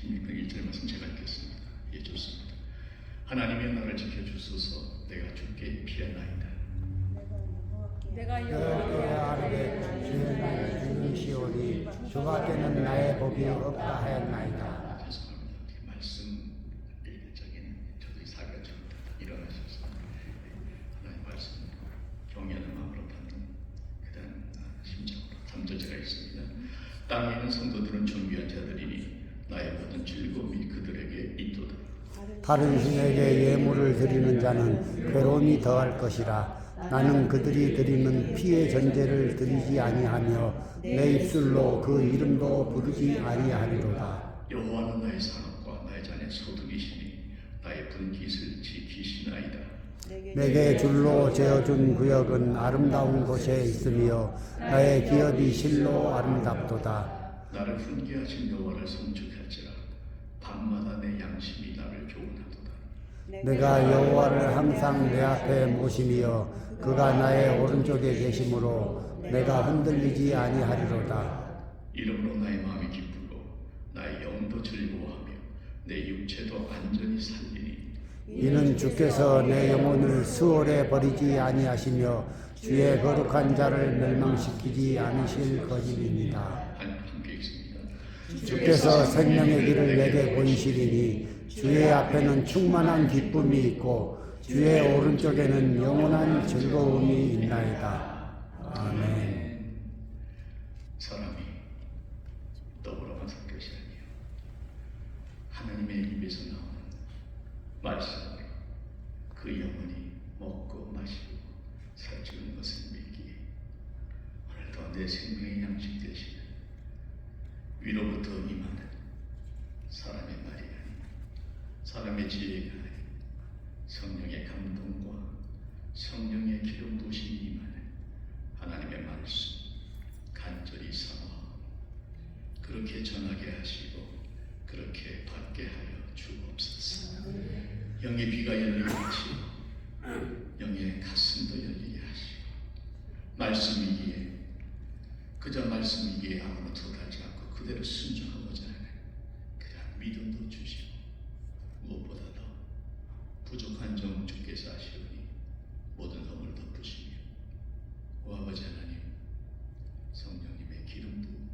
16편 1절 말씀 제가 읽겠습니다. 예, 좋습니다. 하나님의 나를 지켜주소서. 내가 주께 피하나이다. 내가 여호와께 아뢰되 주의 나를 주시오니 주밖에는 나의 복이 없다 하였나이다. 죄송합니다. 말씀 읽을 적에는 저도 이 사회가 좀 일어나셔서 하나님 말씀 경외하는 마음으로 받는 그런 심정으로 3절제가 있습니다. 땅에 있는 성도들은 존귀한 자들이니 나의 모든 즐거움이 그들에게 있도다. 다른 신에게 예물을 드리는 자는 괴로움이 더할 것이라. 나는 그들이 드리는 피의 전제를 드리지 아니하며 내 입술로 그 이름도 부르지 아니하리로다. 여호와는 나의 산업과 나의 잔의 소득이시니 나의 분깃을 지키시나이다. 내게 줄로 재어준 구역은 아름다운 곳에 있으며 나의 기업이 실로 아름답도다. 나를 훈계하신 여호와를 송축할지라. 밤마다 내 양심이 나를 교훈하도다. 내가 여호와를 항상 내 앞에 모시며 그가 나의 오른쪽에 계심으로 내가 흔들리지 아니하리로다. 이러므로 나의 마음이 기쁘고 나의 영도 즐거워하며 내 육체도 안전히 살리니 이는 주께서 내 영혼을 수월에 버리지 아니하시며 주의 거룩한 자를 멸망시키지 않으실 것임이니이다. 함께 읽습니다. 주께서 생명의 길을 내게 보이시리니 주의 앞에는 충만한 기쁨이 있고 주의 오른쪽에는 영원한 즐거움이 있나이다. 아멘. 사람이 떡으로만 살 것이 아니요 하나님의 입에서 나오는 말씀으로 그 영혼이 먹고 마시고 살찌는 것을 믿기에 오늘도 내 생명의 양식 되시는 위로부터 임하는 사람의 말이 아닌 사람의 지혜가 아닌 성령의 감동과 성령의 기름 부으심이 임하는 하나님의 말씀 간절히 사모하고 그렇게 전하게 하시고 그렇게 받게 하여 주옵소서. 영의 귀가 열리게 하시고 영의 가슴도 열리게 하시고 말씀이기에 그저 말씀이기에 아무나 툭하지 않고 그대로 순종하고자 하는 그러한 믿음도 주시고 무엇보다도 부족한 점 주께서 아시오니 모든 허물을 덮으시며 오 아버지 하나님 성령님의 기름 부음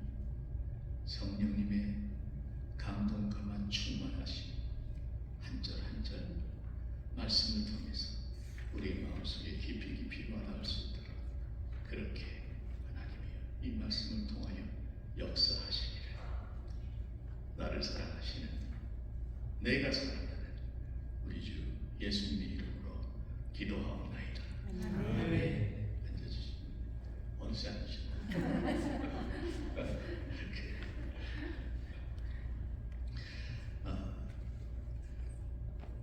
성령님의 감동감한 충만하심 한 절 한 절 말씀을 통해서 우리의 마음속에 깊이 깊이 와닿을 수 있도록 그렇게 하나님이여 이 말씀을 통하여 역사하시기를 나를 사랑하시는 내가 사랑하는 우리 주 예수님의 이름으로 기도하옵나이다. 아멘. 앉아주시고 원수 앉으시고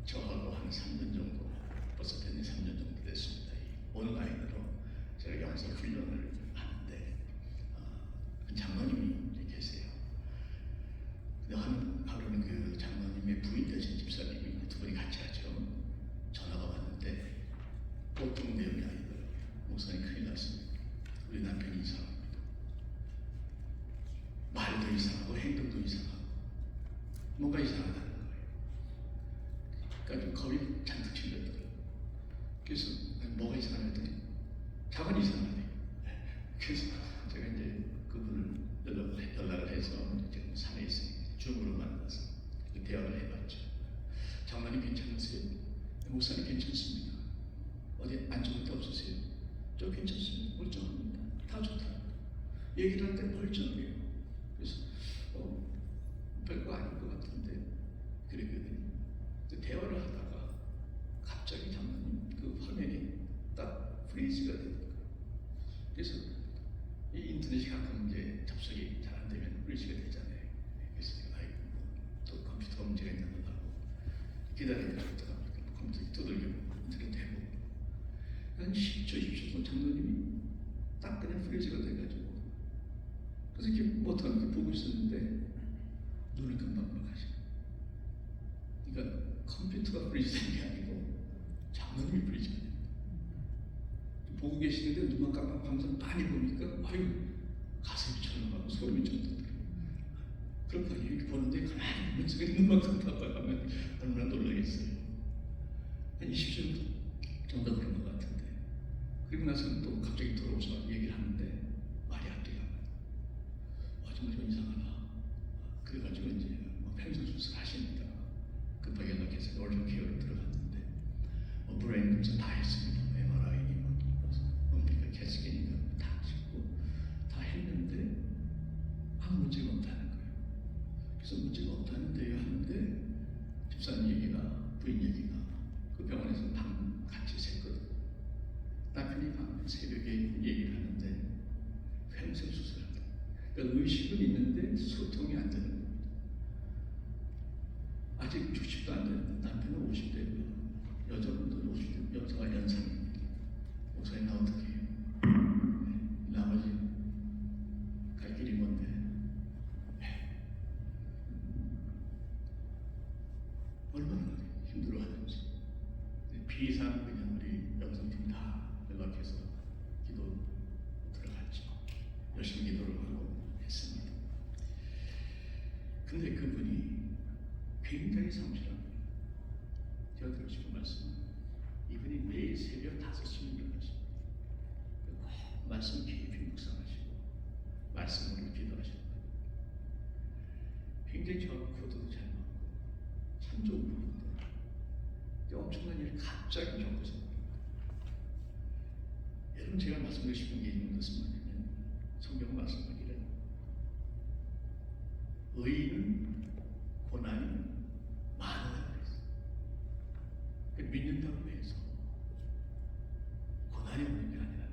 저하고 한 3년 정도 벌써 된 3년 정도 됐습니다. 온라인으로 제가 영성 훈련을 하는데 한 장로님이 계세요. 근데 하루는 그 장로님의 부인 되신 집사님이 두 분이 같이 하죠. 전화가 왔는데 보통 내용이 아니더라고요. 목사님 큰일 났습니다. 우리 남편이 이상합니다. 말도 이상하고 행동도 이상하고 뭔가 이상하다는 거예요. 그러니까 좀 겁이 잔뜩 질렸더라고요. 그래서 뭐가 이상하더니 자관이 이상하네. 그래서 제가 이제 그분을 연락을 해서 지금 산에 있으니까 줌으로 만나서 대화를 해봤죠. 장로님 괜찮으세요? 목사님 괜찮습니다. 어디 안 좋은 데 없으세요? 저 괜찮습니다. 멀쩡합니다. 다 좋다. 얘기를 할 때 멀쩡해요. 그래서 별거 아닌 것 같은데 그랬거든요. 대화를 하다가 갑자기 장로님 그 화면이 딱 프리즈가 되는 거예요. 그래서 이 인터넷이 가끔 이제 접속이 잘 안 되면 프리즈가 되잖아요. 그래서 제가 또 컴퓨터 문제가 있나 보다고 기다리다가 어떡합니까? 컴퓨터 두들겨 인터넷 해보고 한 10초, 20초 장로님이 딱 그냥 프리즈가 돼가지고 그래서 이렇게 못하는 게 보고 있었는데 눈을 금방 막하시고 그러니까 컴퓨터가 프리즈된 게 아니고 장로님이 프리즈가 됩니다. 보고 계시는데 눈만 깜빡하면서 많이 보니까 아유 가슴이 철렁하고 소름이 좀 돋더라고요. 그러니까 이렇게 보는데 가만히 하면서 눈만 깜빡하면 얼마나 놀라겠어요. 한 20년 정도 그런 것 같은데, 그리고 나서는 또 갑자기 돌아오서 얘기를 하는데 말이 안 돼요. 정말 좀 이상하다. 그래가지고 이제 평생 수술 하십니다. 급하게 연락해서 얼른 케어로 들어갔는데 브레인 검사 다 했습니다. MRI니 뭡니까 캐스케니까 다 찍고 다 했는데 아무 문제가 없다는 거예요. 그래서 문제가 없다는데요 하는데 집사님 얘기가 부인 얘기가 그 병원에서 밤 같이 샜거든. 남편이 밤 새벽에 얘기를 하는데 평생 수술한다. 그러니까 의식은 있는데 소통이 안 되는 겁니다. 아직 60도 안 되는데 남편은 50대고요. 여자분도 50대, 여자가 연상입니다. 목사님 나 어떻게 해요? 네, 나머지 갈 길이 뭔데? 네. 얼마나 힘들어하는지. 비상 그냥 우리 영상팀 다 연락해서 기도 들어갔죠. 열심히 기도를 하고 했습니다. 근데 그분이 굉장히 성실합니다. 제가 드리고 싶은 말씀은 이분이 매일 새벽 5시에 일어나십니다. 말씀 깊이 묵상하시고 말씀으로 기도하시고 굉장히 저하고 코드도 잘 맞고 참 좋은 분인데 엄청난 일을 갑자기 겪어서 여러분 제가 말씀드리고 싶은 게 있는 것은 뭐냐면 성경 말씀하기를 의인은 고난이 많으라고 했어요. 믿는다고 해서 고난이 없는 게 아니라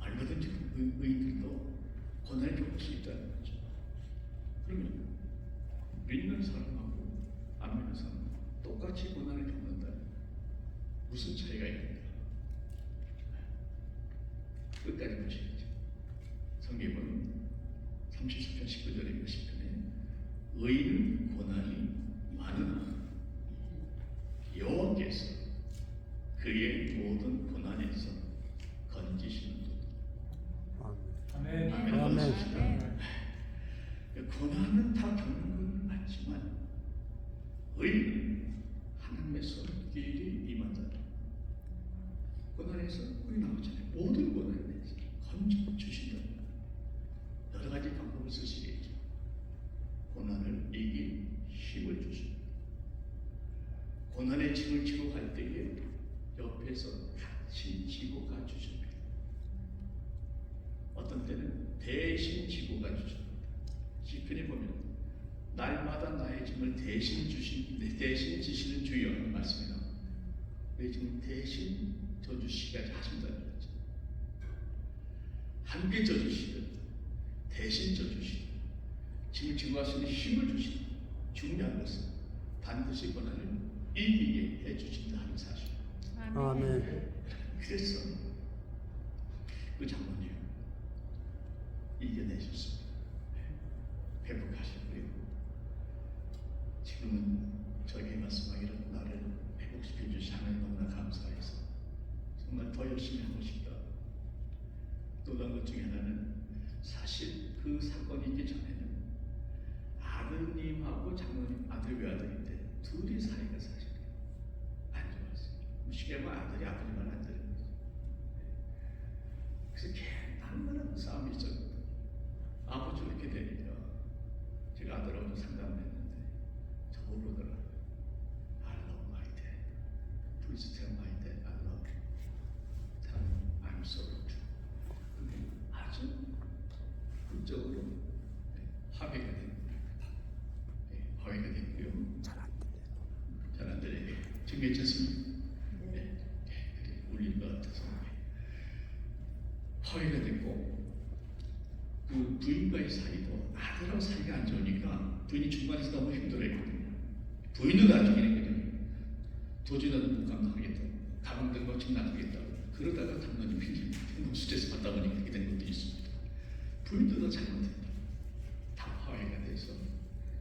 얼마든지 의인들도 고난을 겪을 수 있다는 거죠. 그러면 믿는 사람하고 안 믿는 사람 똑같이 고난을 겪는다면 무슨 차이가 있는가? 끝까지 보셔야죠. 성경은 33편 19절에 10편에 의인은 고난이 많으나 여호와께서 그의 모든 고난에서 건지시는도다. 아멘. 아멘. 고난은 다 겪는 건 맞지만 의인은 하나님의 손길이 임한다. 고난에서 우리 나오잖아요. 모든 고난에 대해서 건져주신다. 여러 가지 방법을 쓰시겠죠. 고난을 이길 힘을 주십니다. 고난의 짐을 지고 갈 때에 옆에서 같이 지고 가주십니다. 어떤 때는 대신 지고 가주십니다. 시편에 보면 날마다 나의 짐을 대신 지시는 주여 하는 말씀이 나옵니다. 내 짐을 대신 져주시기까지 하신다는 거죠. 함께 져주시든 대신 져주시든 짐을 지고 가시는 힘을 주시든 중요한 것은 반드시 고난을 이기게 해주신다 하는 사실. 아멘. 그래서 그 장모님 이겨내셨습니다. 회복하셨고요. 지금은 저에게 말씀하기를 나를 회복시켜 주신 하나님 너무나 감사해서 정말 더 열심히 하고 싶다. 또 다른 것 중에 하나는 사실 그 사건이 있기 전에는 아드님하고 장모님 아들 외아들인데 둘이 사이가 사실 안 좋았어요. 쉽게 말하면 아들이 아버지 말 안 들은 거죠. 그래서 얼마나 싸움이 있었거든요. 아버지 이렇게 되니까 제가 아들하고 상담을 했는데 저보고 그러더라고요. I love my dad. Please tell my dad I love him. Tell him I'm sorry too. 그게 아주 극적으로 화해가 됩니다. 화해가 됐고요. 잘 안 들려요. 지금 괜찮습니다. 네. 그래, 울린 것 같아서 화해가 됐고 그 부인과의 사이도 아들하고 사이가 안 좋으니까 부인이 중간에서 너무 힘들어했거든요. 부인도 나중에는 그냥 도저히 나는 못 감당하겠다. 가방 들고 집 나가겠다고. 그러다가 장모님 굉장히 너무 스트레스 받다 보니까 그렇게 된 것도 있습니다. 부인도 더 잘못했다. 다 화해가 돼서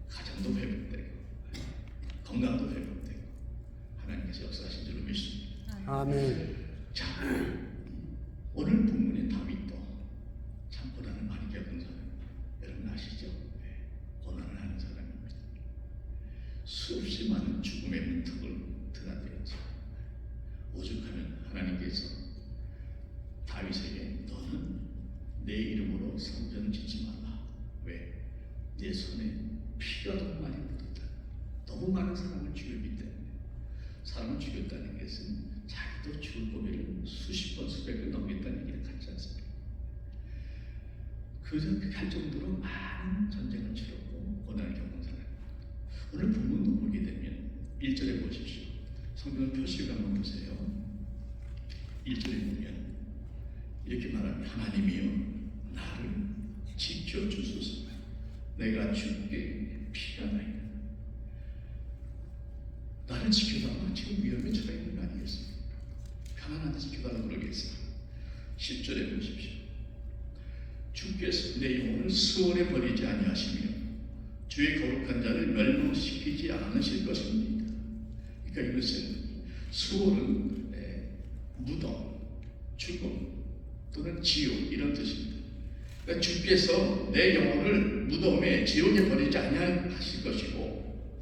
가정도 회복되고 건강도 회복되고 하나님께서 역사하신 줄로 믿습니다. 아멘. 자, 오늘 본문의 다윗도 참 고난을 많이 겪은 사람 여러분 아시죠? 네, 고난을 하는 사람이 수없이 많은 죽음의 문턱을 드나들었죠. 오죽하면 하나님께서 다윗에게 너는 내 이름으로 성전을 짓지 말라. 왜? 내 손에 피가 너무 많이 묻었다. 너무 많은 사람을 죽였기 때문에. 사람을 죽였다는 것은 자기도 죽을 고비를 수십 번 수백 번 넘겼다는 얘기를 같지 않습니까? 그렇게 할 정도로 많은 전쟁을 치렀고 고난을 겪은 사람. 오늘 본문도 보게 되면 1절에 보십시오. 성경 표시를 한번 보세요. 1절에 보면 이렇게 말합니다. 하나님이여 나를 지켜주소서. 내가 주께 피가 나이다. 나를 지켜달라. 지금 위험에 처해 있는 거 아니겠습니까? 편안한 데 지켜달라고 그러겠습니다. 10절에 보십시오. 주께서 내 영혼을 수월에 버리지 아니하시며 주의 거룩한 자를 멸망시키지 않으실 것입니다. 그러니까 이것은 수월은 무덤, 죽음 또는 지옥 이런 뜻입니다. 그러니까 주께서 내 영혼을 무덤에 지옥에 버리지 아니하실 것이고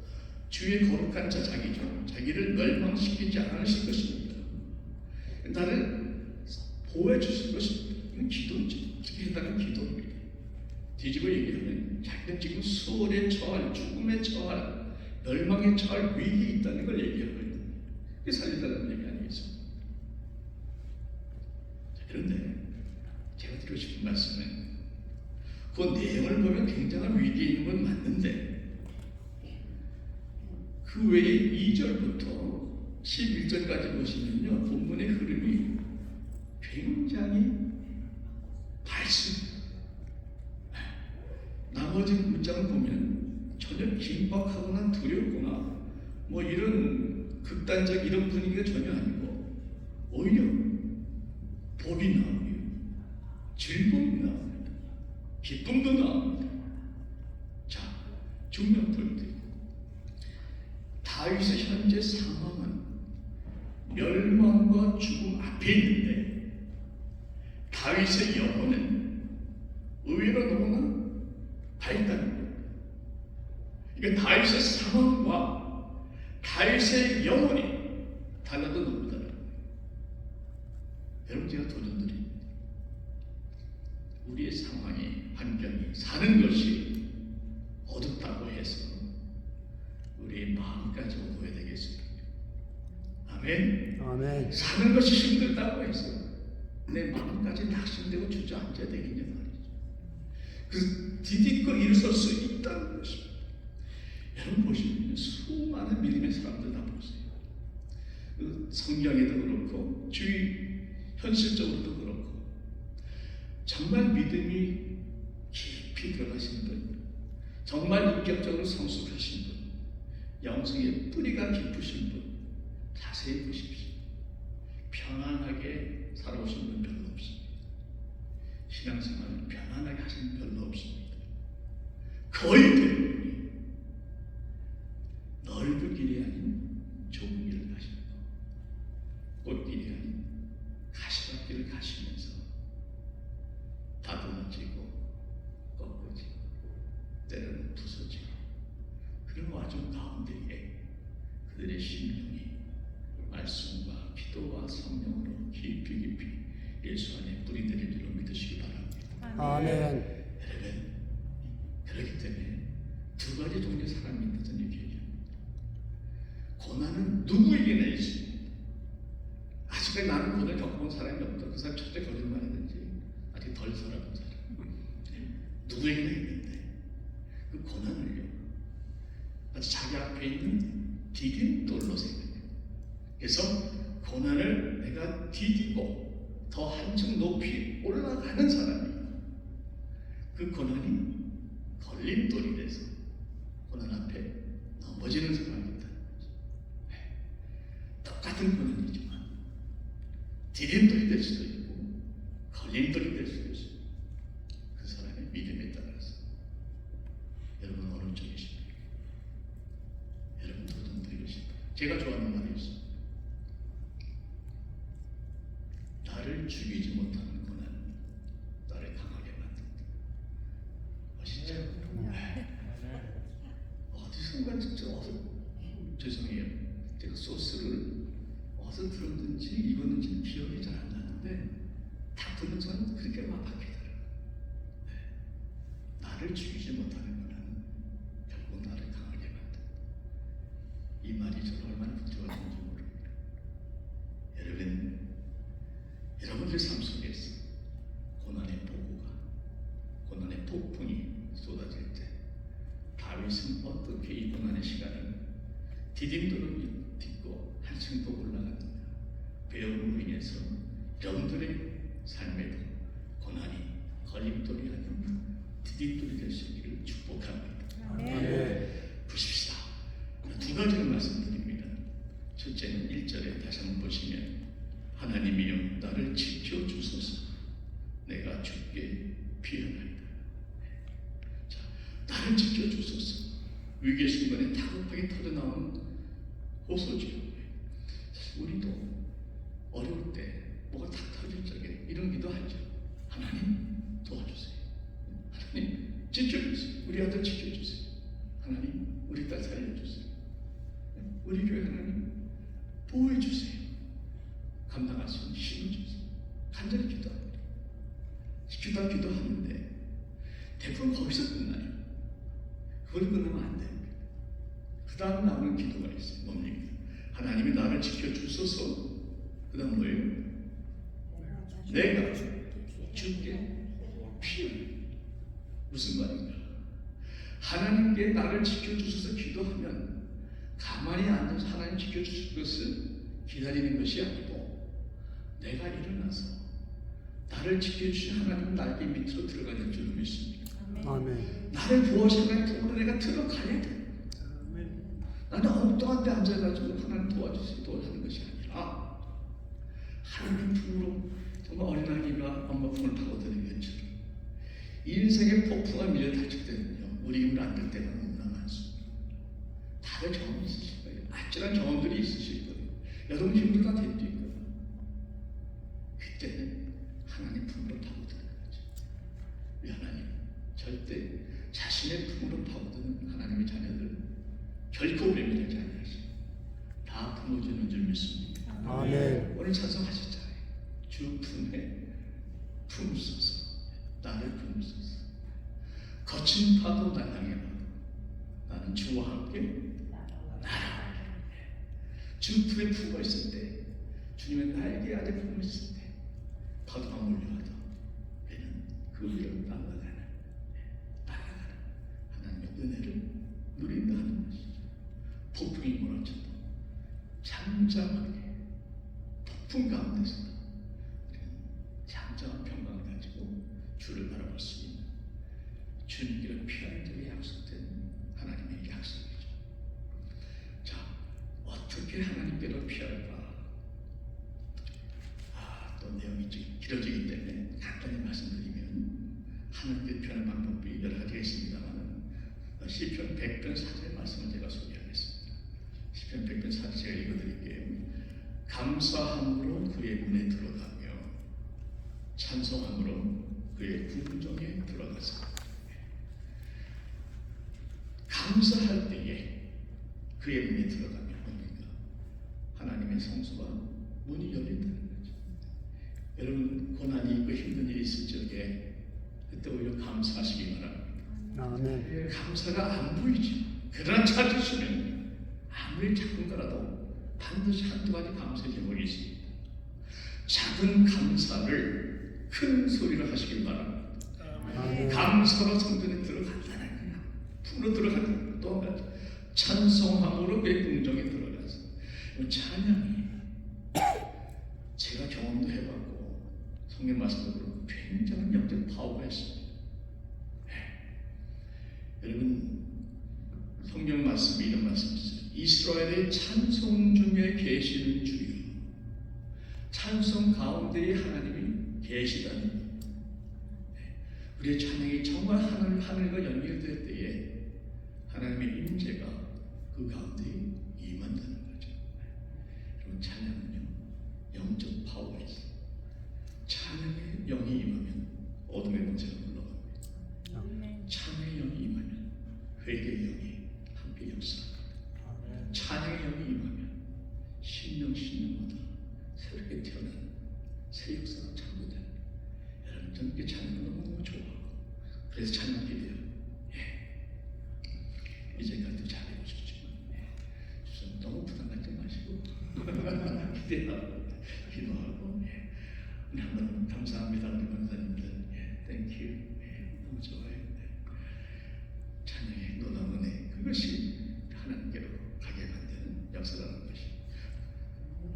주의 거룩한 자 자기를 멸망시키지 않으실 것입니다. 나를 보호해 주실 것입니다. 이건 기도죠. 어떻게 해당하는 기도입니다. 뒤집어 얘기하면 자기는 지금 수월에 처할, 죽음에 처할, 멸망에 처할 위기에 있다는 걸 얘기하고 있는 거예요. 그게 살려달라는 얘기 아니겠습니까? 그런데 제가 드리고 싶은 말씀은 그 내용을 보면 굉장한 위기에 있는 건 맞는데 그 외에 2절부터 11절까지 보시면요, 본문의 흐름이 굉장히 밝습니다. 나머지 문장을 보면 전혀 긴박하거나 두렵거나 뭐 이런 극단적 이런 분위기가 전혀 아니고 오히려 복이 나오고요, 즐거움이 나옵니다. 기쁨도 나옵니다. 자, 중요한 포인트. 다윗의 현재 상황은 멸망과 죽음 앞에 있는데 다윗의 영혼은 의외로 너무나 밝다는 거예요. 그러니까 다윗의 상황과 다윗의 영혼이 달라도 너무 달라요. 여러분, 제가 도전드립니다. 우리의 상황이, 환경이, 사는 것이 어둡다고 해서 우리의 마음까지 어두워야 되겠습니까? 아멘. 아멘. 사는 것이 힘들다고 해서 내 마음까지 낙심되고 주저앉아야 되겠냐 말이죠. 그 디디고 일설 수 있다는 것입니다. 여러분 보시면 수많은 믿음의 사람들 다 보세요. 그 성경에도 그렇고 주위 현실적으로도 그렇고 정말 믿음이 깊이 들어가신 분, 정말 인격적으로 성숙하신 분, 영성의 뿌리가 깊으신 분 자세히 보십시오. 편안하게 살아오신 분 별로 없습니다. 신앙생활을 편안하게 하신 분 별로 없습니다. 거의 대부분이 넓은 길이 아닌 좁은 길을 가시는 거, 꽃길이 아닌 가시밭길을 가시면서 다듬어지고 꺾어지고 때로는 부서지고 그런 와중 가운데에 그들의 심령이 말씀과 기도와 성령으로 깊이 예수 안에 뿌리내린 줄로 믿으시기 바랍니다. 아멘. 여러분, 그렇기 때문에 두 가지 종류의 사람이 있다는 얘기예요. 고난은 누구에게나 있습니다. 아직까지 나는 고난을 겪어본 사람이 없다. 그 사람 첫째 거짓말이든지 아직 덜 살아본 사람. 누구에게나 있는데 그 고난을요, 아주 자기 앞에 있는 디딤돌로 생각해요. 그래서 고난을 내가 디디고 더 한층 높이 올라가는 사람이 그 고난이 걸림돌이 돼서 고난 앞에 넘어지는 사람이 있다는 거죠. 똑같은 고난이지만 디딤돌이 될 수도 있고 걸림돌이 될 수도 있어요. 그 사람의 믿음에 따라서. 여러분 어느 쪽이십니까? 여러분 도전 드리고 싶어요. 제가 좋아하는 말이 있어요. 나를 죽이지 못하는 고난 나를 강하게 만든다. 멋있죠? 어디선가 진짜 죄송해요. 제가 소스를 어디서 들었는지 익었는지 기억이 잘 안 나는데 다 들은 사람은 그렇게 막 바뀌더라고요. 네. 나를 죽이지 못하는 거는 결국 나를 강하게 만든다. 이 말이 저를 얼마나 부족한지 모릅니다. 여러분들 삶 속에서 고난의 보고가, 고난의 폭풍이 쏟아질 때 다윗은 어떻게 이 고난의 시간을 디딤돌을 딛고 한층 더 올라갑니다. 배움으로 인해서 여러분들의 삶에도 고난이 걸림돌이 아니라 디딤돌이 될 수 있기를 축복합니다. 네. 보십시다. 두 가지를 말씀드립니다. 첫째는 1절에 다시 한번 보시면 하나님이여 나를 지켜주소서 내가 죽게 피하나이다. 자, 나를 지켜주소서. 위기의 순간에 다급하게 터져나오는 호소죠. 사실 우리도 어려울 때 뭐가 탁 터질 적에 이런 기도하죠. 하나님 도와주세요. 하나님 지켜주세요. 우리 아들 지켜주세요. 하나님 우리 딸 살려주세요. 우리 교회 하나님 보호해주세요. 감당할 수 있는 힘을 주세요. 간절히 기도합니다. 기도하는데 대부분 거기서 끝나요. 그걸 끊으면 안 됩니다. 그 다음 나오는 기도가 있어요. 뭡니까? 하나님이 나를 지켜주소서. 그 다음 뭐예요? 내가 죽게 피해. 무슨 말인가? 하나님께 나를 지켜주소서 기도하면 가만히 앉아서 하나님 지켜주실 것을 기다리는 것이 아니고 내가 일어나서 나를 지켜주신 하나님 날개 밑으로 들어가는 줄 믿습니다. 아멘. 나를 보호하시는 품으로 내가 들어가야 돼. 나는 엉뚱한 데 앉아가지고 하나님 도와주세요 도와주는 것이 아니라 하나님 품으로 정말 어린아이가 엄마 품을 파고드는 것처럼 인생의 폭풍과 밀려 닥칠 때는요 우리 힘을 안 들 때가 너무나 많습니다. 다들 경험이 있으실 거예요. 아찔한 경험들이 있으실 거예요. 여러분 힘들 다 될수 있거든요. 그때는 하나님 품으로 파고드는 거죠. 우리 하나님 절대 자신의 품으로 파고드는 하나님의 자녀들 결코 외면하지 않으시고 다 품어주는 줄 믿습니다. 아멘. 오늘 찬송하셨잖아요. 주 품에 품소서 나를 품소서. 거친 파도 날 향해 와도 나는 주와 함께 날아가리. 주 품에 품어 있을 때 주님의 날개 아래 품어 있을 때 파도가 몰려와도 우리는 그 위로 날아가는 하나님의 은혜를 누린다는 것이죠. 폭풍이 몰아쳐도 잠잠하게 폭풍 가운데서도 우리는 잠잠한 평강을 가지고 주를 바라볼 수 있는 주님께로 피하는 자에게 약속된 하나님의 약속이죠. 자, 어떻게 하나님께로 피할까? 또 내용이 길어지기 때문에 간단히 말씀드리면 하나님께로 피하는 방법이 여러 가지가 있습니다만 시편 100편 4절 말씀을 제가 소개하겠습니다. 시편 100편 4절 제가 읽어드릴게요. 감사함으로 그의 문에 들어가며 찬송함으로 그의 궁정에 들어가서 감사할 때에 그의 문에 들어가면 뭡니까? 하나님의 성소가 문이 열린다는 거죠. 여러분 고난이 있고 힘든 일이 있을 적에 그때 오히려 감사하시기 바랍니다. 아멘. 감사가 안 보이죠. 그러나 찾으시면 아무리 작은 거라도 반드시 한두 가지 감사의 제목이 있습니다. 작은 감사를 큰 소리로 하시길 바랍니다. 아멘. 감사로 성전에 들어간다는 거야. 품으로 들어간다는 거. 또 한 가지 찬송함으로 그의 궁정에 들어가서 찬양이 제가 경험도 해봤고 성경 말씀도 그렇고 굉장한 영적 파워가 있습니다. 여러분 성경 말씀에 이런 말씀이 있어요. 이스라엘의 찬송 중에 계시는 주여. 찬송 가운데에 하나님이 계시다니. 우리의 찬양이 정말 하늘과 연결될 때에 하나님의 임재가 그 가운데 임한다는 거죠. 여러분 찬양은요 영적 파워가 있어요. 찬양의 영이 임하면 어둠의 권세가 물러갑니다. 찬양의 영이 임하면 회개의 영이 함께 역사합니다. 찬양의 영이 임하면 신령마다 새롭게 태어난 새 역사가 창조된 여러분 저는 그 찬양을 너무너무 좋아하고 그래서 찬양하게 돼요. 이제까지도 잘해오셨지만 좀 너무 부담 갖지 마시고 기도하고 우리 한번 감사합니다. 우리 권사님들 땡큐 너무 좋아요. 찬양의 놀라운 은혜 그것이 하나님께로 가게 만드는 역사라는 것이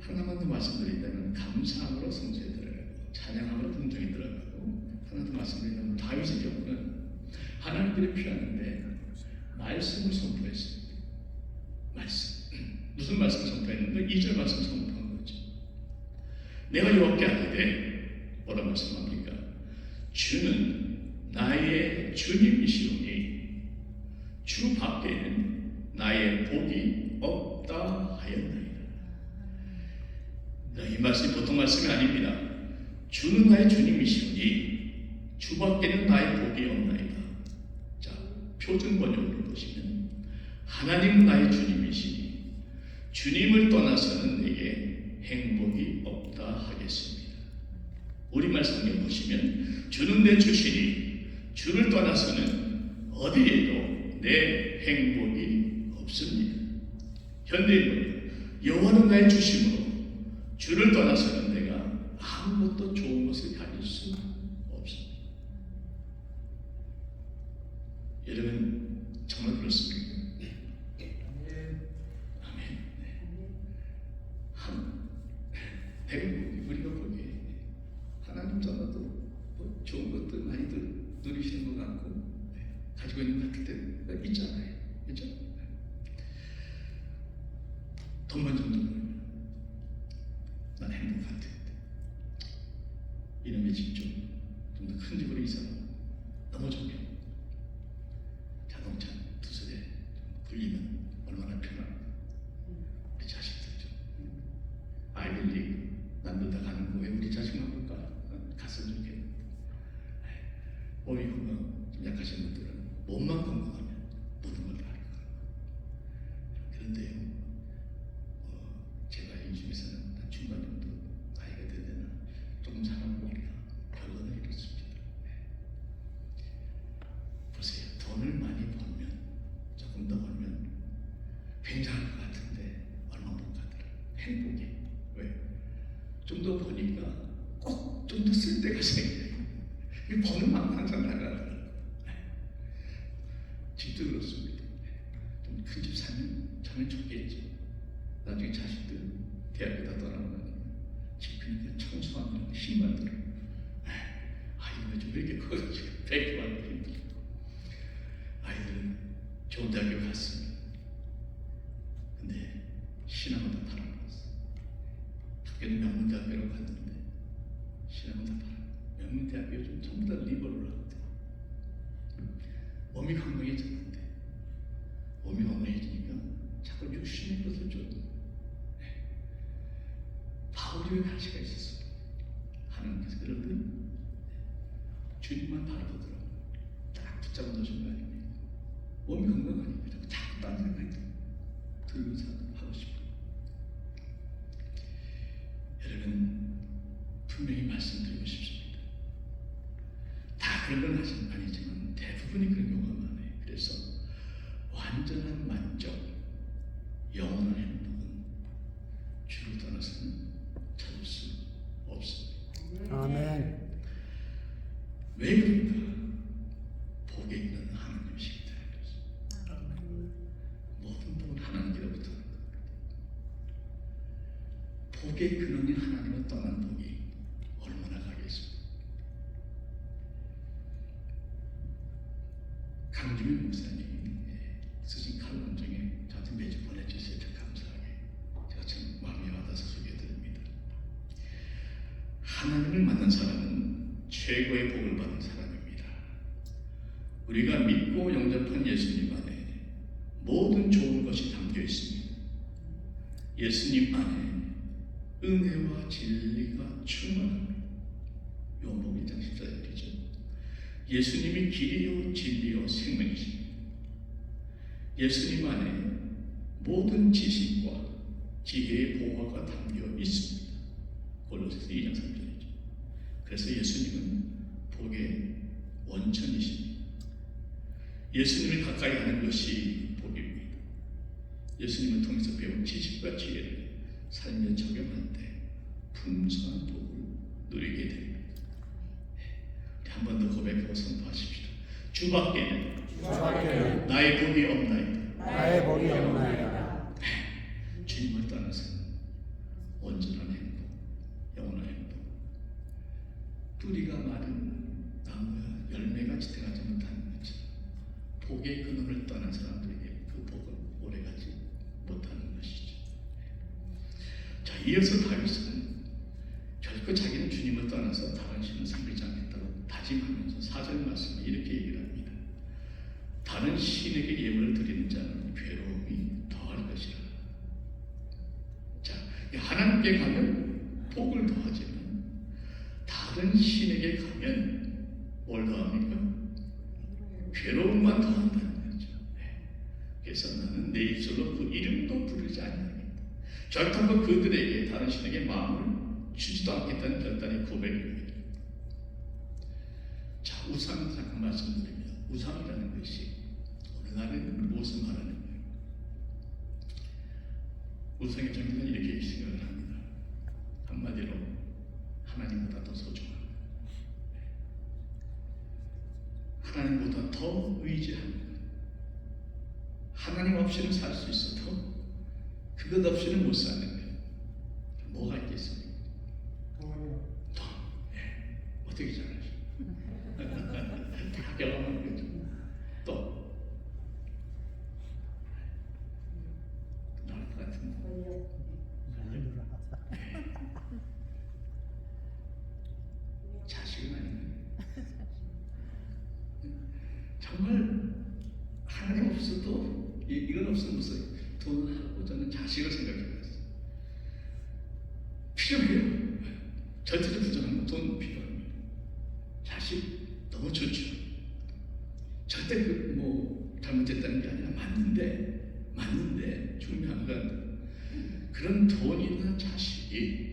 하나만 더 말씀드린다면 감사함으로 성소에 들어가고 찬양함으로 궁정에 들어가고 하나 더 말씀드린다면 다윗의 경우는 하나님께로 피하는데 말씀을 선포했습니다. 말씀 무슨 말씀 선포했는데 2절 말씀 선포한 거죠. 내가 여호와께 아뢰되 뭐라 말씀합니까? 주는 나의 주님이시오니 주 밖에는 나의 복이 없다 하였나이다. 이 말씀이 보통 말씀이 아닙니다. 주는 나의 주님이시오니 주 밖에는 나의 복이 없나이다. 자, 표준 번역으로 보시면 하나님은 나의 주님이시니 주님을 떠나서는 내게 행복이 없다 하겠습니다. 우리말 성경 보시면 주는 내 주시니 주를 떠나서는 어디에도 내 행복이 없습니다. 현대인은 여호와는 나의 주심으로 주를 떠나서는 내가 아무것도 좋은 것을 가질 수 없습니다. 여러분 정말 그렇습니까? 아멘. 대부분 우리가 보기에 하나님 전화도 뭐 좋은 것들 많이들 누리시는 것 같고 가지고 있는 것 같을 때 있잖아요. 그렇죠? 돈만 좀 벌면 난 행복할 텐데 이놈의 집 좀 더 큰 집으로 이사하고 너무 좋게 자동차 2세대 굴리면 얼마나 편하고 우리 자식들 좀 아이들리 남들 다 가는 거 왜 우리 자식만 볼까? 갔으면 좋겠는데 몸이 건강 좀 약하신 분들은 몸만 건강하면 모든 걸 다 할 거예요. 그런데요 제가 이 중에서는 한 중간 정도 나이가 되면 조금 자라고 보니까 결론은 이렇습니다. 보세요. 돈을 많이 벌면 조금 더 벌면 굉장할 것 같은데 얼마 못 가더라. 행복이 왜? 좀 더 버니까 꼭 좀 더 쓸 때가 생겨요. 이 버는 만큼 항상 나가더라고요. 집도 그렇습니다. 좀 큰 집 사면 참을 좋겠죠. 나중에 자식들 대학에 다 떠나면 집 크니까 청소하면 힘만 들어. 아이들 좀 왜 이렇게 커가지고 배교하기 힘들어. 아이들은 좋은 대학교 갔습니다. 근데 신앙은 다 팔아먹었어. 학교는 명문대학교라고 갔는데 신앙은 다 팔아. 명문대학교 요즘 전부 다 리버럴 하거든. 몸이 건강해졌는데 몸이 건강해지니까 자꾸 욕심의 것을 좀 바울의 가시가 있었습니다. 하나님께서 그러더니 주님만 바라보더라고요. 딱 붙잡아 놓으신 거 아닙니까? 몸이 건강하니까 자꾸 딴 생각이 들면서 하고 싶어요. 여러분 분명히 말씀드리고 싶습니다. 다 그런 건 아니지만 대부분이 그런 경우가 많아요. 그래서 완전한 만족, 영원한 행복은 주를 떠나서는 찾을 수 없습니다. 아멘. 왜 그런가? 복에 있는 하나님이시기 때문에 모든 복은 하나님께로부터 오는 겁니다. 복의 근원인 하나님을 떠난 복이 얼마나 가겠습니까? 강주민 목사님이 쓰신 칼럼 중에 저한테 매주 보내주셔서 참 감사하게 제가 참 마음이 와닿아서 소개해드립니다. 하나님을 만난 사람은 최고의 복을 받은 사람입니다. 우리가 믿고 영접한 예수님 안에 모든 좋은 것이 담겨 있습니다. 예수님 안에 은혜와 진리가 충만합니다. 요한복음 1장 14절이죠. 예수님이 길이요 진리요 생명이십니다. 예수님 안에 모든 지식과 지혜의 보화가 담겨 있습니다. 골로새서 2장 3절이죠. 그래서 예수님은 복의 원천이십니다. 예수님을 가까이 하는 것이 복입니다. 예수님을 통해서 배운 지식과 지혜를 삶에 적용할 때 풍성한 복을 누리게 됩니다. 한 번 더 고백하고 선포하십시오. 주밖에는 나의 복이 없나이다. 나의 복이 없나이다. 주님을 떠나서는 온전한 행복, 영원한 행복, 뿌리가 마른 나무야 열매가 지탱하지 못하는 것처럼 복의 근원을 떠난 사람들에게 그 복은 오래가지 못하는 것이죠. 자, 이어서 다윗은 결코 자기는 주님을 떠나서 다른 신을 섬기지 않겠다고 다짐하면서 4절 말씀에 이렇게 얘기를 합니다. 다른 신에게 예물을 드리는 자는 괴로움이 더할 것이라. 자, 하나님께 가면 복을 더하지만 다른 신에게 가면 뭘 더합니까? 괴로움만 더한다는 거죠. 그래서 나는 내 입술로 그 이름도 부르지 않겠다. 결단코 그들에게 다른 신에게 마음을 주지도 않겠다는 결단의 고백입니다. 자, 우상 잠깐 말씀드립니다. 우상이라는 것이 오늘날은 무엇을 말하는 거예요? 우상의 정의는 이렇게 생각을 합니다. 한마디로 하나님보다 더 소중한, 하나님보다 더 의지하는, 하나님 없이는 살 수 있어도 그것 없이는 못 사는 거예요. 뭐가 있겠습니까? 돈. 예. 어떻게 잘하죠? 다 경험한 거죠. 또 나올 것 같은데. 자식은 아닌가요? 정말 하나님 없어도 이건 없으면 무슨 돈을 하고 저는 자식을 생각해봤어요. 필요해요. 절대로 부정한 건 돈 필요합니다. 자식 너무 좋죠. 절대 뭐 잘못됐다는 게 아니라 맞는데 중요한 건 그런 돈이나 자식이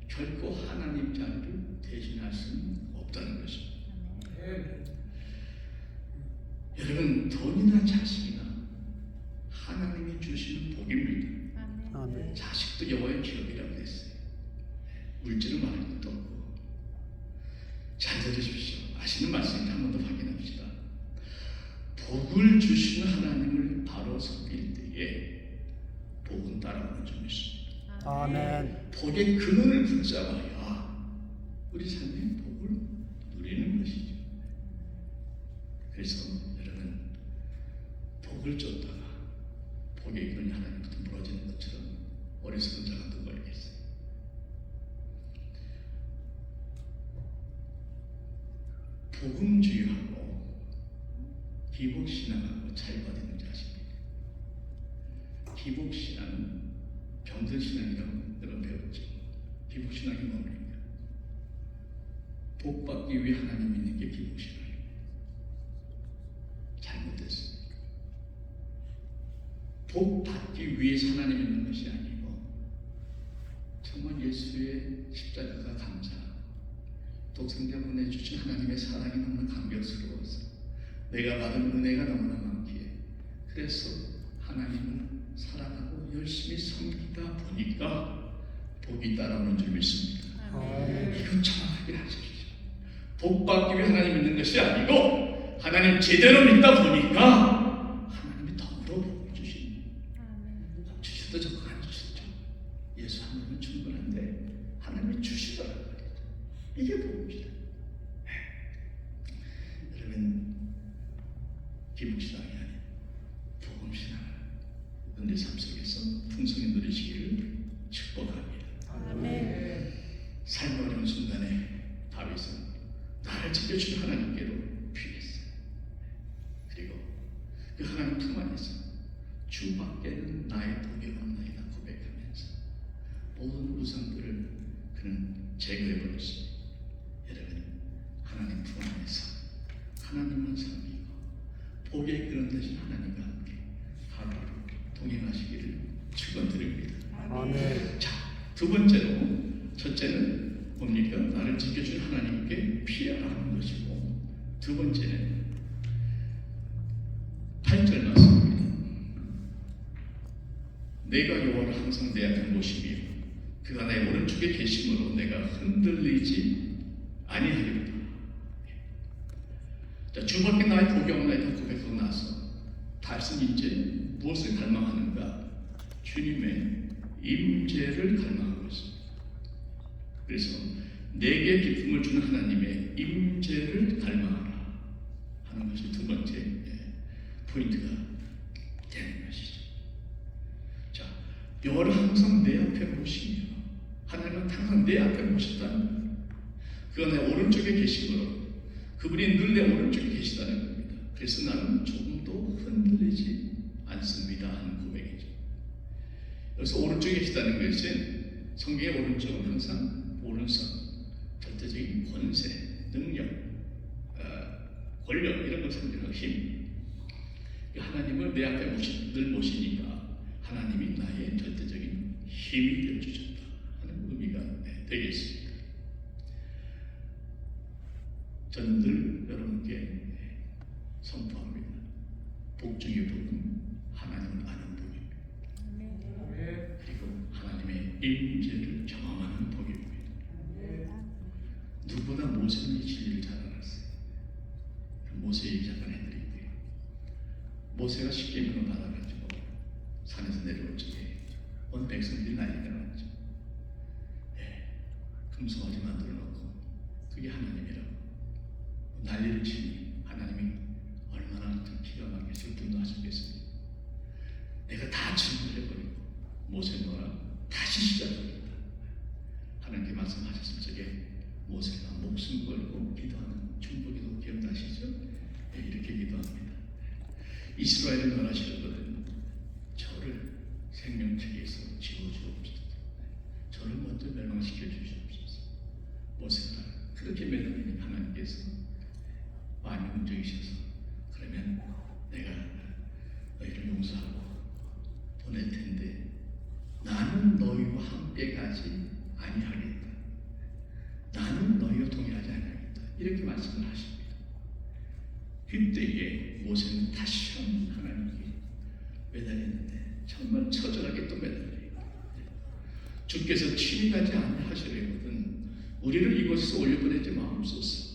결코 하나님 자리를 대신할 수는 없다는 것입니다. 여러분, 돈이나 자식이나 하나님이 주시는 복입니다. 아멘. 자식도 여호와의 기업이라고 했어요. 물질을 말할 것도 없고. 잘 들으십시오. 아시는 말씀인데 한 번 더 확인합시다. 복을 주시는 하나님을 바로 섬길 때에 복은 따라오는 점이 있습니다. 아멘. 복의 근원을 붙잡아야 우리 삶의 복을 누리는 것이죠. 그래서 여러분, 복을 쫓다가 복의 근원이 하나님부터 멀어지는 것처럼 어리석은 자가 누가 있겠어요? 복음주의하고 기복신앙하고 차이가 되는지 아십니까? 기복신앙은 병들신앙이라고 여러분 배웠죠. 기복신앙이 뭡니까? 복받기 위해 하나님 믿는 게 기복신앙입니다. 잘못됐습니다. 복받기 위해서 하나님 믿는 것이 아니고 정말 예수의 십자가가 감사하고 독생자 보내주신 하나님의 사랑이 너무나 감격스러워서 내가 받은 은혜가 너무나 많기에 그래서 하나님을 사랑하고 열심히 섬기다 보니까 복이 따라오는 줄 믿습니다. 이건 정확하게 하십시오. 복 받기 위해 하나님 믿는 것이 아니고 하나님 제대로 믿다 보니까 하나님이 덤으로 복을 주십니다. 주셔도 적고 안 주셨죠. 예수 한 번은 충분한데 하나님이 주시더라고요. 이게 복입니다. 여러분, 기복신앙이 아닌 복음신앙을 은혜 삶 속에서 풍성히 누리시기를 축복합니다. 아멘. 삶의 어려운 순간에 다윗은 나를 지켜주신 하나님께로 피했어요. 그리고 그 하나님 품 안에서 주밖에는 나의 복이 없나이다 고백하면서 모든 우상들을 그는 제거해버렸습니다. 여러분, 하나님 품 안에서 하나님만 섬기고 복의 그런 대신 하나님과 함께 하루하루 동행하시기를 축원드립니다. 아멘. 자, 두 번째로, 첫째는 뭡니까? 나를 지켜준 하나님께 피하라는 것이고, 두 번째는 8절 말씀입니다. 내가 여호와를 항상 내 앞에 모시며 그가 내 오른쪽에 계심으로 내가 흔들리지 아니하리로다. 자, 주밖에 나의 복이 없나이다 고백하고 나서 다윗은 이제 무엇을 갈망하는가? 주님의 임재를 갈망하고 있습니다. 그래서 내게 기쁨을 주는 하나님의 임재를 갈망하라 하는 것이 두 번째 포인트가 되는 것이죠. 자, 여호와를 항상 내 앞에 모시며, 하나님은 항상 내 앞에 모셨다는 거예요. 그가 내 오른쪽에 계시므로 그분이 늘 내 오른쪽에 계시다는 겁니다. 그래서 나는 조금도 흔들리지 않습니다 하는 고백이죠. 여기서 오른쪽에 계시다는 것은 성경의 오른쪽은 항상 오른손, 절대적인 권세, 능력, 권력 이런 걸 상징하는 힘. 하나님을 내 앞에 늘 모시니까 하나님이 나의 절대적인 힘이 되어주셨다 하는 의미가 되겠습니다. 저는 늘 여러분께 선포합니다. 복 중의 복은 하나님을 아는 복입니다. 그리고 하나님의 임재를 경험하는 복입니다. 누구보다 모세는 이 진리를 잘 알았어요. 모세 얘기 잠깐 해드릴게요. 모세가 십계명을 받아가지고 산에서 내려올 적에 온 백성들이 난리가 났죠. 금송아지 만들어 놓고 그게 하나님이라고 난리를 치니 하나님이 얼마나 기가 막히게 분노하셨겠습니까? 내가 다 진멸해버리고 모세 너라 다시 시작하겠다. 하나님께 말씀하셨을 적에 모세가 목숨 걸고 기도하는 중보기도 기억나시죠? 이렇게 기도합니다. 이스라엘을 멸하시려거든 저를 생명책에서 지워주옵소서. 저를 먼저 멸망시켜 주시옵소서. 모세가 그렇게 매달리니 하나님께서 많이 움직이셔서 그러면 내가 너희를 용서하고 보낼 텐데 나는 너희와 함께 가지 아니하겠다. 나는 너희와 동의하지 아니하겠다. 이렇게 말씀을 하십니다. 그때에 모세는 다시 한번 하나님께 매달렸는데 정말 처절하게 또 매달려요. 주께서 침입하지 아니하시려거든 우리를 이곳에서 올려보내지 마옵소서.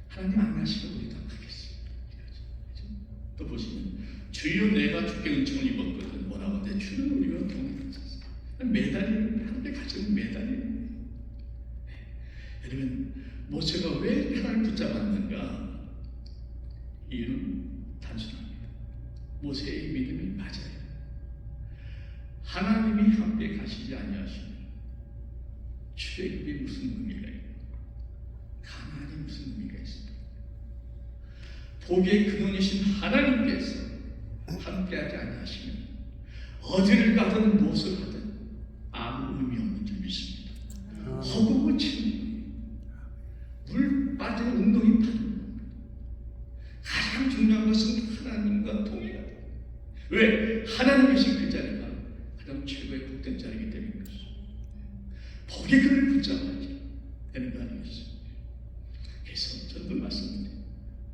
하나님 안 하시면 우리도 안 가겠습니다. 또 보시면 주여 내가 주께 은총을 입었거든 뭐라고 하는데 주는 우리와 동행하소서. 매달리는 한데 가지고 매달리는 여러분 모세가 왜 하나님을 붙잡았는가? 이유는 단순합니다. 모세의 믿음이 맞아요. 하나님이 함께 가시지 아니하시면 출애굽이 무슨 의미가 있고 가나안이 무슨 의미가 있습니까? 복의 근원이신 하나님께서 함께하지 아니하시면 어디를 가든 무엇을 하든 아무 의미 없는 줄 믿습니다. 허공을 치는 물 빠지는 웅덩이 파는 겁니다. 가장 중요한 것은 하나님과 동행하다. 왜? 하나님 계신 그 자리가 가장 최고의 복된 자리이기 때문인 것이죠. 복의 근을 붙잡아야지 되는 거 아니겠습니까? 그래서 저도 말씀드려요.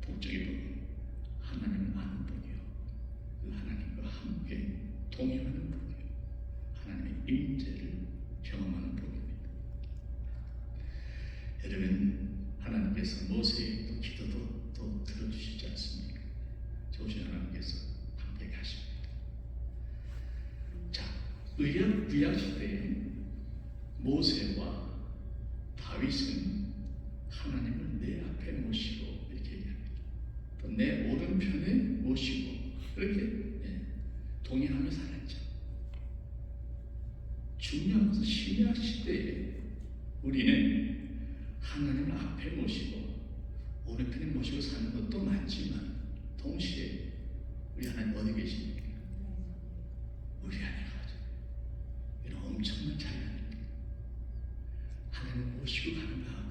복적인 복은 하나님을 아는 복이요. 그 하나님과 함께 동행하는 복이요. 하나님의 임재를 경험하는 복입니다. 여러분 하나님께서 모세의 또 기도도 또 들어주시지 않습니까? 좋으신 하나님께서 함께 가십니다. 자, 구약 시대에 모세와 다윗은 하나님을 내 앞에 모시고 이렇게 얘기합니다. 또 내 오른편에 모시고 그렇게 동행하며 살았죠. 중요한 것은 신약 시대에 우리는 하나님을 앞에 모시고 오른편에 모시고 사는 것도 맞지만 동시에 우리 하나님 어디 계십니까? 우리 안에 가죠. 이런 엄청난 차이입니다. 하나님을 모시고 가는 거하고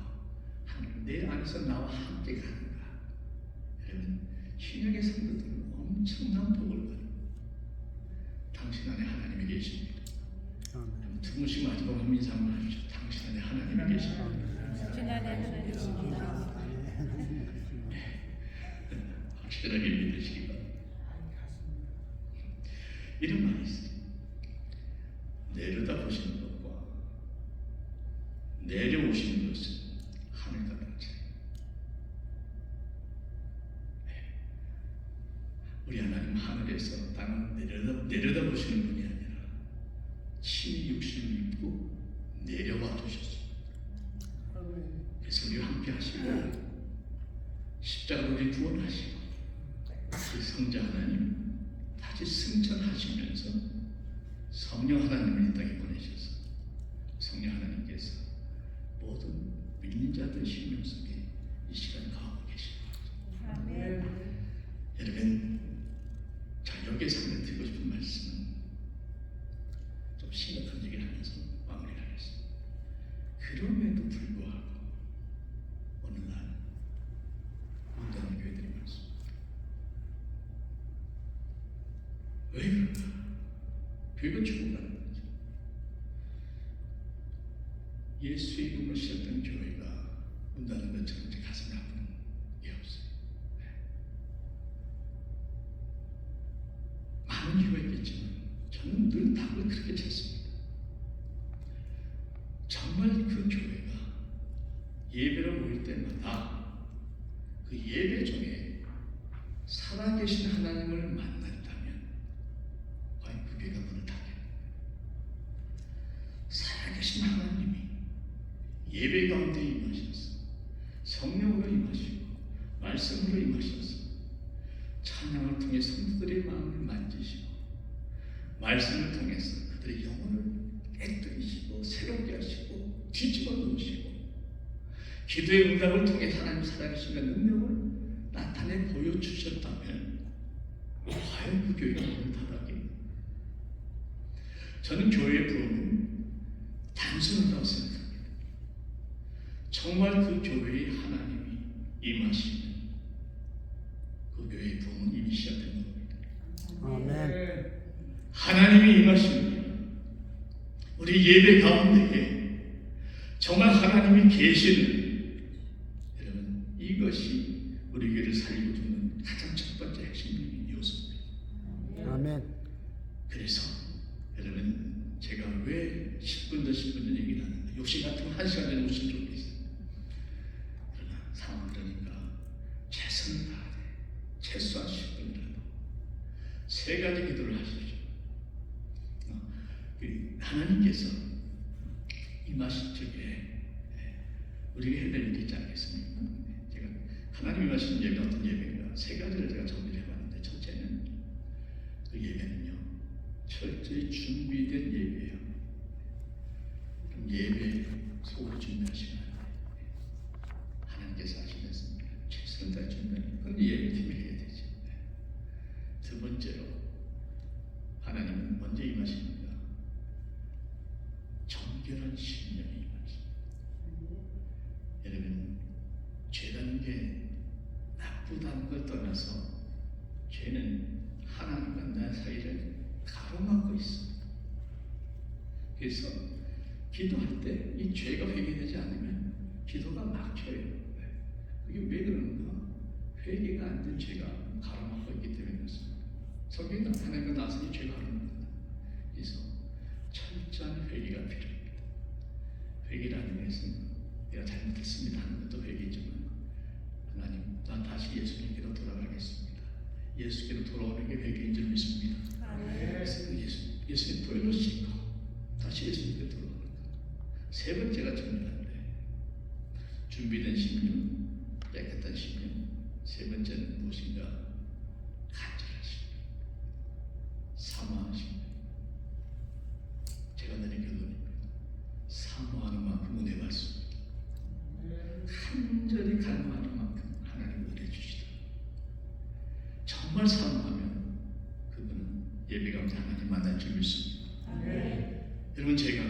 하나님 내 안에서 나와 함께 가는 거. 여러분 신약의 성도들은 엄청난 복을 받는 계십니다. 아멘. 두 분씩 마지막으로 인사 한번 하십시오. 당신 안에 하나님이 계십니다. 주님 안에 하나님 계십니다. 확실하게 믿으시기 바랍니다. 이런 말이 있어요. 내려다보시는 것과 내려오시는 것은 하늘과 땅 차이. 우리 하나님 하늘에서 땅을 내려다보시는 분이 아니라 친히 육신을 입고 내려와 주셨습니다. 그래서 우리와 함께 하시고 십자가로 우리 구원하시고 그 성자 하나님 다시 승천하시면서 성령 하나님을 이 땅에 보내셔서 성령 하나님께서 모든 믿는 자들 심령 속에 이 시간 가고 계십니다. 아멘. 여러분, 자 여기에서 한번 드리고 싶은 말씀은 좀 심각한 얘기를 하면서 마무리를 하겠습니다. 그럼에도 불구하고 어느 날 문단의 교회들이 많습니다. 왜 그런가? 교회가 죽어가는 거죠. 예수의 이름으로 시작된 교회가 문단한 것처럼 제 가슴이 아픈 게 없어요. 많은 이유가 있겠지만 저는 늘 답을 그렇게 찾습니다. 정말 그 교회가 예배를 모일 때마다 그 예배 중에 살아계신 하나님을 만났다면 과연 그 교회가 문을 닫겠는가? 살아계신 하나님이 예배 가운데 임하셔서 성령으로 임하시고 말씀으로 임하셔서 찬양을 통해 성도들의 마음을 만지시고 말씀을 통해서 그들의 영혼을 깨뜨리시고 새롭게 하시고 뒤집어 놓으시고 기도의 응답을 통해 하나님 살아계시는 능력을 나타내 보여주셨다면 과연 그 교회가 문을 닫았겠는가? 저는 교회의 부흥은 단순하다고 생각합니다. 정말 그 교회의 하나님이 임하시는 그 교회의 부흥은 이미 시작된 겁니다. 아멘. 하나님이 임하십니다. 우리 예배 가운데에 정말 하나님이 계시는 여러분 이것이 우리 교회를 살리고 주는 가장 첫 번째 핵심적인 요소입니다. 아멘. 그래서 여러분 제가 왜 10분 전 10분 전 얘기를 하는가 욕심 같으면 1시간 전에 오시면 좋겠어요. 그러나 상황 그러니까 최선을 다하되 최소한 10분이라도 세 가지 기도를 하십시오. 하나님께서 임하실 적에 우리가 해야 될 일이 있지 않겠습니까? 제가 하나님 임하시는 예배 어떤 예배인가 세 가지를 제가 정리를 해봤는데 첫째는 그 예배는요 철저히 준비된 예배예요. 그럼 예배 속으로 준비하시면 안 돼요. 하나님께서 하시면서 최선을 다해 준비하는 그건 예배팀이 해야 되죠. 두 번째로 하나님은 먼저 임하십니다. 정결한 심령이 임하십니다. 여러분 죄라는 게 나쁘다는 걸 떠나서 죄는 하나님과 나 사이를 가로막고 있습니다. 그래서 기도할 때 이 죄가 회개되지 않으면 기도가 막혀요. 그게 왜 그러는가? 회개가 안 된 죄가 가로막고 있기 때문에 그렇습니다. 성경에 하나님과 나 사이 죄가 가로막는다. 그래서 철저한 회개가 필요합니다. 회개라는 것은 내가 잘못했습니다 하는 것도 회개지만 하나님 나 다시 예수님께로 돌아가겠습니다. 예수께로 돌아오는 게 회개인 줄 믿습니다. 그래서 그 예수님 보혈로 씻고 다시 예수님께 돌아오는 것. 세 번째가 중요한데 준비된 심령, 깨끗한 심령. 세 번째는 무엇인가? 간절한 심령, 사모하는 심령. 제가 내린 결론입니다. 사모하는 만큼 은혜 받습니다. 간절히 간구하는 만큼 하나님 은혜 주시더라고요. 정말 사모하면 그분은 예배 가운데 하나님 만날 줄 믿습니다. 여러분 제가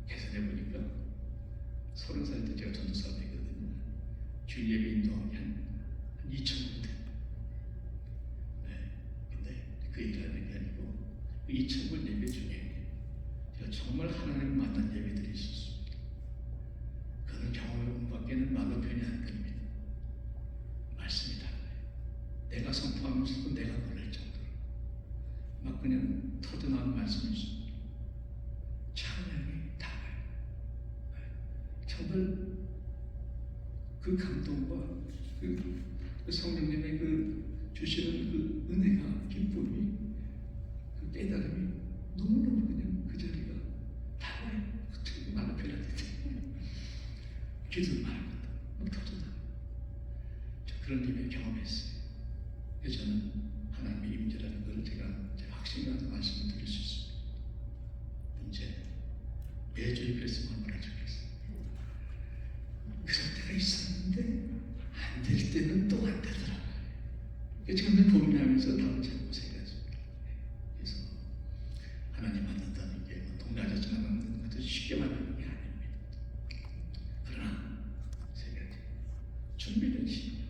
계산해 보니까 30살 때 제가 전도사가 되거든요. 주일 예배 인도하기 한 2,000명 됩니다. 근데 그 얘기를 하는 게 아니고 2000번 예배 중에 제가 정말 하나님을 만난 예배들이 있었습니다. 그런 경험을 밖에는 말로 표현이 안 됩니다. 말씀이 달라요. 내가 선포하면서도 내가 놀랄 정도로 막 그냥 터져나오는 말씀이 있습니다. 찬양이 달라요. 정말 그 감동과 그 성령님의 그 주시는 그 은혜가, 기쁨이, 그 깨달음이 너무너무 그냥 그 자리가 달라요. 어떻게 말로 표현하는데 기도를 말합니다. 막 터져나와요. 저 그런 예배 경험했어요. 그래서 저는 하나님의 임재라는 것을 제가 확신하는 말씀을 드릴 수 있습니다. 문제 매주 예배했으면 얼마나 좋겠어요. 그럴 때가 있었는데 안 될 때는 또 안 되더라고요. 정말 고민하면서 답을 찾고 생각했습니다. 그래서 하나님 만난다는 게 동네아저씨 만나는 것도 쉽게 만나는 게 아닙니다. 그러나 세 가지 준비된 신령,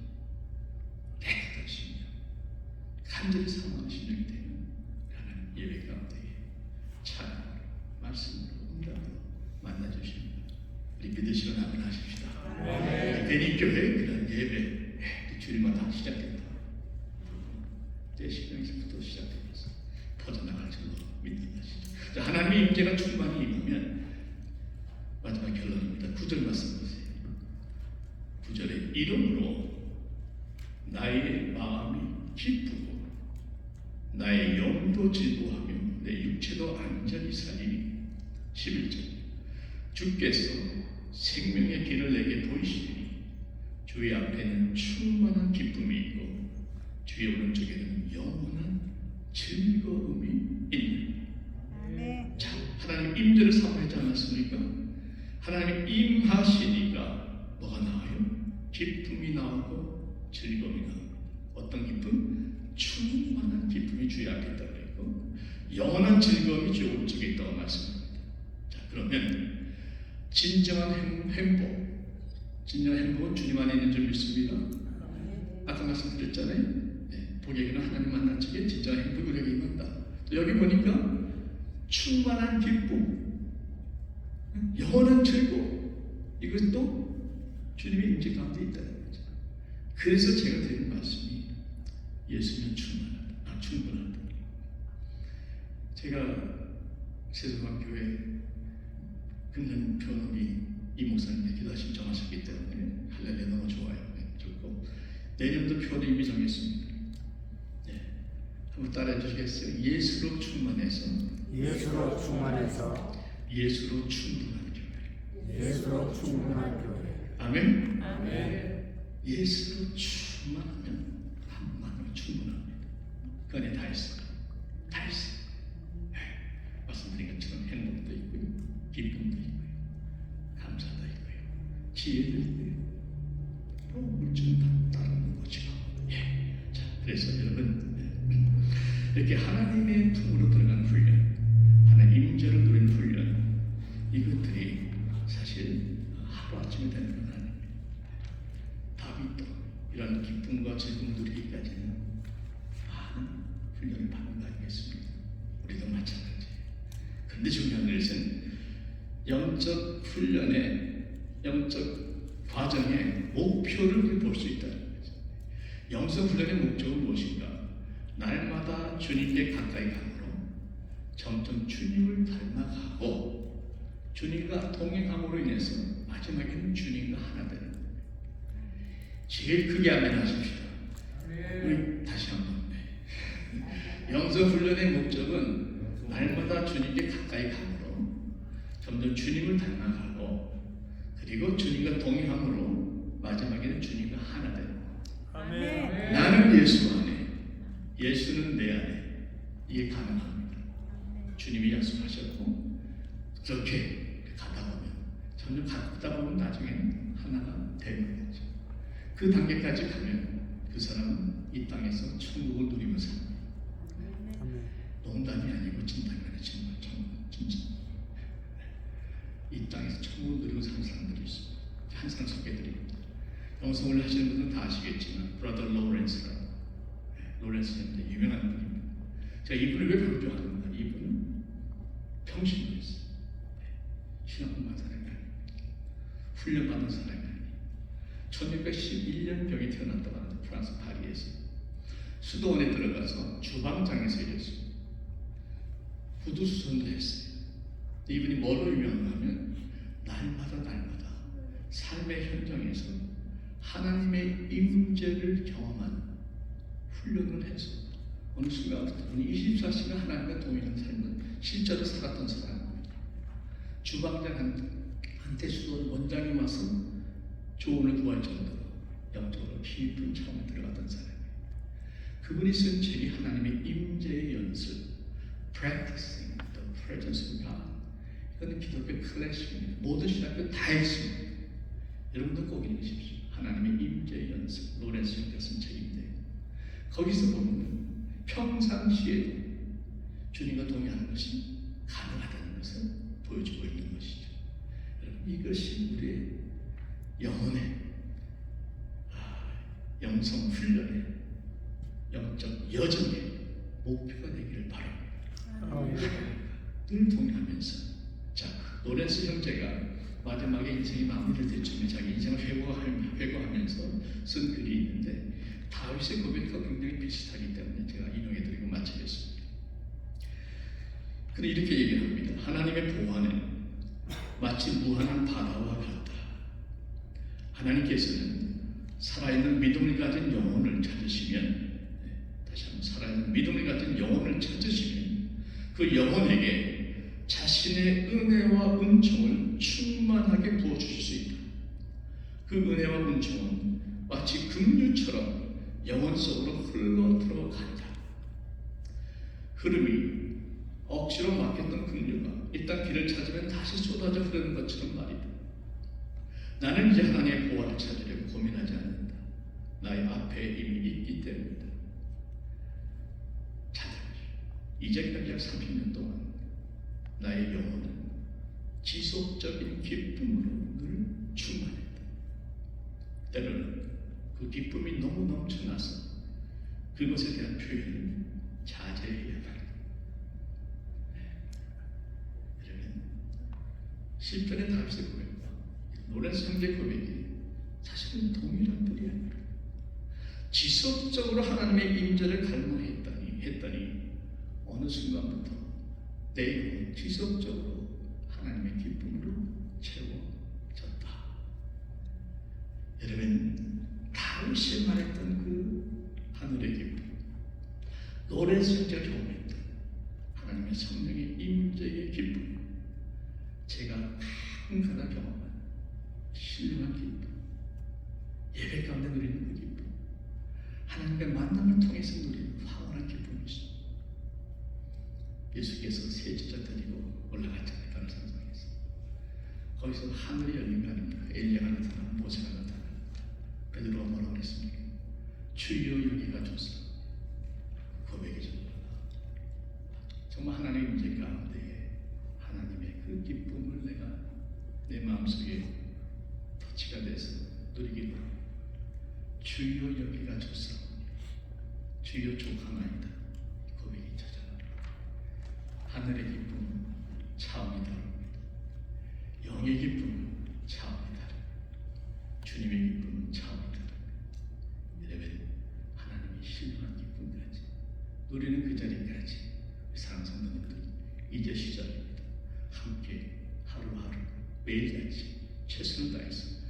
깨끗한 신령, 간절히 사모하는 신령이 되면 하나님 예배 가운데 찬양으로, 말씀으로, 응답으로 만나주십니다. 우리 믿으시고 아멘 하십시다. 괜히 교회 그런 예배 주일마다 시작된다. 제 신령에서부터 시작되면서 퍼져나갈 줄로 믿는 것이죠. 하나님의 임재가 충만히 임하면 마지막 결론입니다. 9절 말씀 보세요. 9절에 이름으로 나의 마음이 기쁘고 나의 영도 즐거워하며 내 육체도 안전히 살리니 11절 주께서 생명의 길을 내게 보이시니 주의 앞에는 충만한 기쁨이 있고 주의 오른쪽에는 영원한 즐거움이 있는. 자, 하나님 임재를 사모하지 않았습니까? 하나님 임하시니까 뭐가 나와요? 기쁨이 나오고 즐거움이 나오고. 어떤 기쁨? 충만한 기쁨이 주의 앞에 있다고 했고 영원한 즐거움이 주의 오른쪽에 있다고 말씀합니다. 자, 그러면 진정한 행복은 주님 안에 있는 줄 믿습니다. 아까 말씀드렸잖아요. 복에게는 하나님 만난 적에 진정한 행복이 우리에게 임한다. 또 여기 보니까 충만한 기쁨, 영원한 즐거움, 이것도 주님의 임재 가운데 있다는 거죠. 그래서 제가 드리는 말씀이 예수는 충분하다. 제가 세종학교에 금년 표현이 이 목사님의 기도 신청하셨기 때문에 할렐루야 너무 좋아요. 좋고 내년도 표현을 이미 정했습니다. 한번 따라해 주시겠어요? 예수로 충만해서 예수로 충만해서 예수로 충분한 교회. 예수로 충분한 교회. 아멘. 아멘. 예수로 충만하면 한만으로 충분합니다. 그 안에 다 있어요. 다 있어요. 말씀드린 것처럼 행복도 있고요, 기쁨도 있고요, 감사도 있고요, 지혜도 있고요. 또 물질은 다 따르는 거죠. 자, 그래서 여러분 이렇게 하나님의 품으로 들어간 훈련, 하나님 임재를 누리는 훈련, 이것들이 사실 하루아침에 되는 건 아닙니다. 다윗도 이런 기쁨과 즐거움 누리기까지는 많은 훈련을 받는 거 아니겠습니까? 우리도 마찬가지예요. 그런데 중요한 것은 영적 훈련의 영적 과정의 목표를 볼 수 있다는 거죠. 영적 훈련의 목적은 무엇인가? 날마다 주님께 가까이 가므로 점점 주님을 닮아가고 주님과 동행함으로 인해서 마지막에는 주님과 하나 되는 거예요. 제일 크게 아멘 하십시다. 우리 다시 한번. 영적 훈련의 목적은 날마다 주님께 가까이 가므로 점점 주님을 닮아가고 그리고 주님과 동행함으로 마지막에는 주님과 하나 되는 거예요. 나는 예수 안에, 예수는 내 안에. 이게 가능합니다. 주님이 약속하셨고 그렇게 가다 보면 점점 가다 보면 나중에는 하나가 되는 거죠. 그 단계까지 가면 그 사람은 이 땅에서 천국을 누리며 삽니다. 농담이 아니고 진담이 아니고 정말 진짜 이 땅에서 천국을 누리고 사는 사람들이 있습니다. 한 사람 소개해드립니다. 영성을 하시는 분은 다 아시겠지만 브라더 로렌스라고, 로렌스인데 유명한 분입니다. 제가 이분을 왜 강조하는가? 이분은 평신도 했어요. 신학공부한 사람이 아니에요. 훈련받은 사람이 아니에요. 1611년 병이 태어났다고 하는데 프랑스 파리에서 수도원에 들어가서 주방장에서 일했어요. 구두수선도 했어요. 이분이 뭐로 유명하면 날마다 삶의 현장에서 하나님의 임재를 경험하는 훈련을 해서 어느 순간부터 24시간 하나님과 동행하는 삶을 실제로 살았던 사람입니다. 주방장한테 수도원 원장이 와서 조언을 구할 정도로 영적으로 깊은 차원에 들어갔던 사람이에요. 그분이 쓴 책이 하나님의 임재의 연습, Practicing the Presence of God. 이거는 기독교 클래식입니다. 모든 신학교 다 있습니다. 여러분도 꼭 읽으십시오. 하나님의 임재의 연습, 로렌스 형제가 쓴 책인데 거기서 보면 평상시에도 주님과 동행하는 것이 가능하다는 것을 보여주고 있는 것이죠. 여러분, 이것이 우리의 영혼의 영성 훈련의 영적 여정의 목표가 되기를 바랍니다. 늘 동행하면서 자, 로렌스 형제가 마지막에 인생이 마무리될 때쯤에 자기 인생을 회고하면서 쓴 글이 있는데 다윗의 고백과 굉장히 비슷하기 때문에 제가 인용해드리고 마치겠습니다. 그런데 이렇게 얘기를 합니다. 하나님의 보호는 마치 무한한 바다와 같다. 하나님께서는 살아있는 믿음을 가진 영혼을 찾으시면, 다시 한번 살아있는 믿음을 가진 영혼을 찾으시면 그 영혼에게 자신의 은혜와 은총을 충만하게 부어주실 수 있다. 그 은혜와 은총은 마치 급류처럼 영혼 속으로 흘러 들어간다. 흐름이 억지로 막혔던 급류가 일단 길을 찾으면 다시 쏟아져 흐르는 것처럼 말이다. 나는 이제 하나님의 보호를 찾으려고 고민하지 않는다. 나의 앞에 이미 있기 때문이다. 찾아보시오. 이제까지 약 30년 동안 나의 영혼은 지속적인 기쁨으로 늘 충만했다. 때로는 그 기쁨이 너무 넘쳐나서 그것에 대한 표현을 자제해야 합니다. 여러분, 시편의 다윗의 고백과 로렌스 형제의 고백이 사실은 동일한 뿌리 아닙니다. 지속적으로 하나님의 임재를 갈망했더니 어느 순간부터 내 영혼은 지속적으로 하나님의 기쁨으로 채워졌다. 여러분, 다윗이 말했던 그 하늘의 기쁨, 로렌스 형제가 경험했던 하나님의 성령의 임재의 기쁨, 제가 한가닥 경험한 신령한 기쁨, 예배 가운데 누리는 그 기쁨, 하나님과의 만남을 통해서 누리는 황홀한 기쁨이죠. 예수께서 세 제자 데리고 올라갔잖아요. 가나산성에서. 거기서 하늘이 열린 거 아닙니까? 엘리야가 나타나고 모세가 나타나고 베드로가 뭐라고 그랬습니까? 주여 여기가 좋소. 고백이죠. 정말 하나님의 임재 가운데 하나님의 그 기쁨을 내가 내 마음속에 터치가 돼서 누리기로 합니다. 주여 여기가 좋소. 주여 족하나이다. 고백이 찾아납니다. 하늘의 기쁨은 차원이 다릅니다. 영의 기쁨은 차원이 다릅니다. 주님의 기쁨은 차원이 다릅니다. 여러분, 하나님의 신령한 기쁨까지 누리는 그 자리까지 사랑하는 성도님들, 이제 시작입니다. 함께 하루하루 매일같이 최선을 다해서